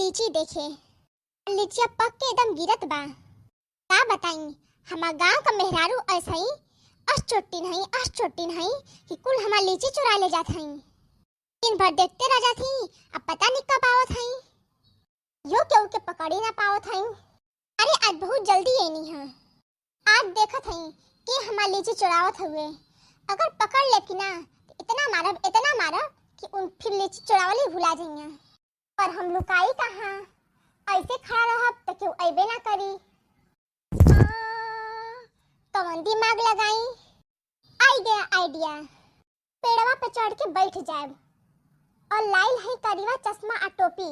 लीची देखे। लीचिया पक के एकदम गिरत बा। का बताई हमार गांव का मेहरारू ऐसा ही अस चोटी नहीं कि कुल हमार लीची चुरा ले जात हई। दिन भर देखते रह जात हई, अब पता नहीं कब आवत हई। यो केहू के पकड़ी ना पावत हई। अरे आज बहुत जल्दी आईनी है। आज देखत हई कि हमार लीची चुरावत हुए। अगर पकड़ लेती ना तो इतना मारब कि उन फिर लीची चुरावली भुला जाइए। पर हम लुकाई कहाँ, ऐसे खड़ा रहब तो क्यों अइबे ना करी। कवन दिमाग लगाई, आइडिया। पेड़वा पे चढ़ के बैठ जाए और लाइल है करीवा चश्मा आ टोपी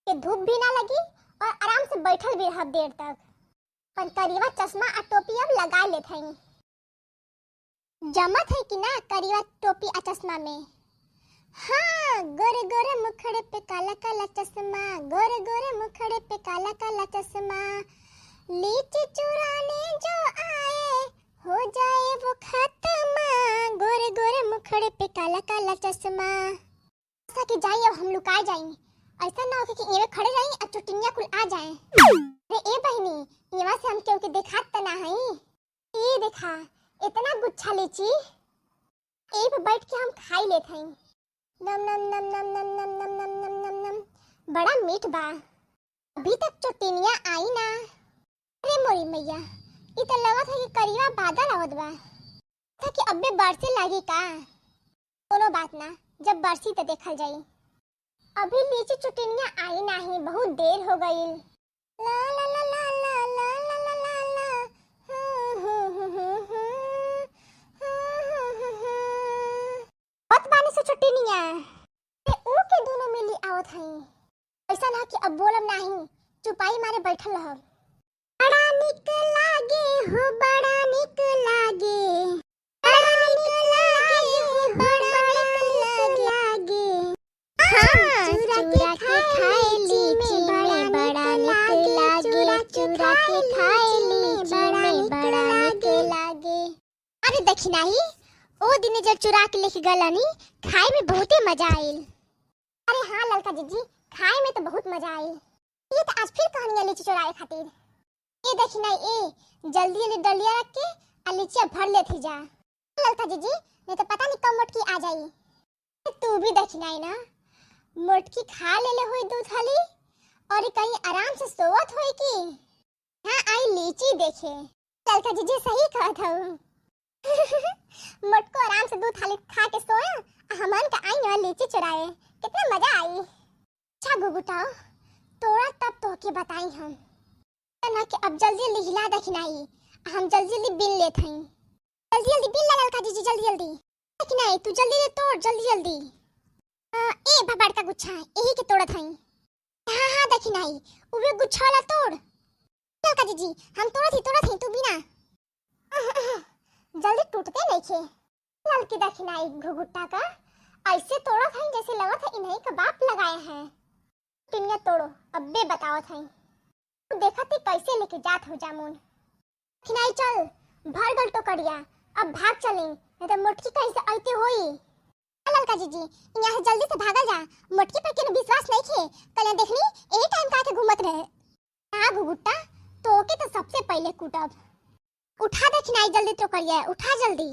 के धूप भी ना लगी और आराम से बैठल भी रहब देर तक। पर करीवा चश्मा आ टोपी अब लगा लेत हई। जमत है कि ना करीवा टोपी आ चश्मा में। हाँ, गोरे गोरे मुखड़े पे काला काला चश्मा, गोरे गोरे मुखड़े पे काला काला चश्मा। लीची चुराने जो आए हो जाए वो खत्म, गोरे गोरे मुखड़े पे काला काला चश्मा। ऐसा कि जाइए अब हम लुका जाएं। ऐसा ना हो कि ये खड़े रहें और चुटिया कुल आ जाएं। अरे ए बहनी, यहाँ से हम केहू के दिखात त ना हई। ये देखा इतना गुच्छा लीची, ए पे बैठ के हम खाई लेत हई। नम नम नम नम नम नम नम नम नम नम नम, बड़ा मीठ बा। अभी तक चोटिनिया आई ना। अरे मोरी मैया, ई त लगत है कि करीवा बादल आवत बा। था कि अबे बरसे लागी का। कोनो बात ना, जब बरसी तो देखल जाई। अभी लीची चोटिनिया आई नहीं, बहुत देर हो गई। ला ला ला ला ला ला ला ला ला, बहुत बानी से चोटिनिया ऊ के दोनों मिली आवत हई। ऐसा ना कि अब बोलब नहीं, चुपाई मारे बैठल रह। बड़ा निक लागे हो, बड़ा निक लागे, बड़ा निक लागे हो, बड़ा निक लागे। हाँ, चुरा के खाए लीची में बड़ा निक लागे, चुरा के खाए लीची में बड़ा निक लागे। अरे देखी नहीं, ओ दिन जब चुरा के लेके गलानी, खाए में बहुत ही मजा आइल। अरे हाँ लड़का जीजी, खाए में तो बहुत मजा आइल। ये तो आज फिर कहानियां लीची चुराए खातिर। ये देखी नहीं, ए जल्दी जल्दी डलिया रख के आ लीचियां भर लेती जा लड़का जीजी, नहीं तो पता नहीं कब मोटकी आ जाई। तू भी देखी नहीं ना, मोटकी खा ले हुई दूध हली और कहीं आराम से सोवत हुई की। हाँ आई लीची देखे। लड़का जीजी सही कहत हूँ। मोटको आराम से दूध थाली खा के सोया, हमन का आई ना लीची चुराए, कितना मजा आई। अच्छा गुगुटाओ, तोरा तब तो के बताई हम ना कि अब जल्दी जल्दी हिला देखी नहीं, हम जल्दी जल्दी बिन लेत हई। जल्दी जल्दी बिन ला लड़का जीजी, जल्दी जल्दी देखी नहीं, तू जल्दी तोड़ जल्दी जल्दी। ए भबाड़ का गुच्छा यही के तोड़त हई। हाँ हाँ देखी नहीं, उबे गुच्छा वाला तोड़ लड़का जीजी, हम तोड़त ही तू बिना। जल्दी टूटते नहीं थे। लड़की देखी नहीं घुघुट्टा का ऐसे तोड़त हई जैसे लगत है इन्हीं का बाप लगाया है। टिनिया तोड़ो, अब्बे बतावत हई। तू देखत ही कैसे लेके जात हो जामुन। खिनाई चल, भर गल टोकरिया, अब भाग चलें, नहीं तो मोटकी कहीं से आते होई। लड़का जीजी, यहाँ से जल्दी से भागा जा, मोटकी पर केनो विश्वास नहीं खे। कल देखनी यही टाइम का के घूमत रहे। हाँ घुघुट्टा, तोके तो सबसे पहले कूटब। उठा दे खिनाई जल्दी टोकरिया, उठा जल्दी।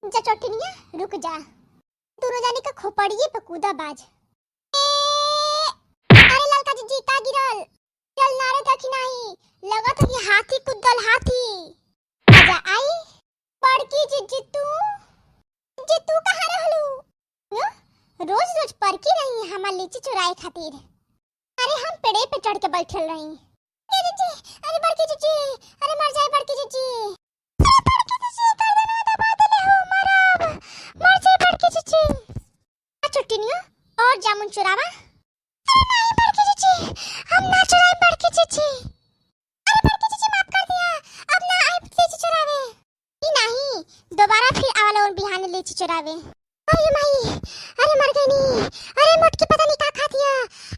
जा चोटिनिया रुक जा, दोनों जानी का खोपड़िए पे कूदा बाज। अरे लड़का जीजी का गिरल, चल नारे देखी नहीं, लगत है कि हाथी कुदल हाथी। आजा आई बड़की जीजी, तू कहाँ रहलू? रोज रोज परकी रही हमार लीची चुराए खातिर। अरे हम पेड़े पे चढ़ के बैठल रही। अरे बड़की जीजी, अरे मर जाए बड़की जीजी। अरे बड़की जीजी गर्दन दबा देले हो, मरब मर जाए बड़की जीजी। चुटिनिया और जामुन चुरावा। अरे नहीं बड़की जीजी, हम ना चुराए बड़की जीजी। अरे बड़की जीजी माफ कर दिया, अब ना आए लीची चुरावे। ई नहीं, दोबारा फिर आवाला और बिहाने लीची चुरावे। अरे माई, अरे मर गई नी। अरे मोटकी पता नहीं का खा दिया,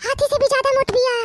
हाथी से भी ज्यादा मोट बिया।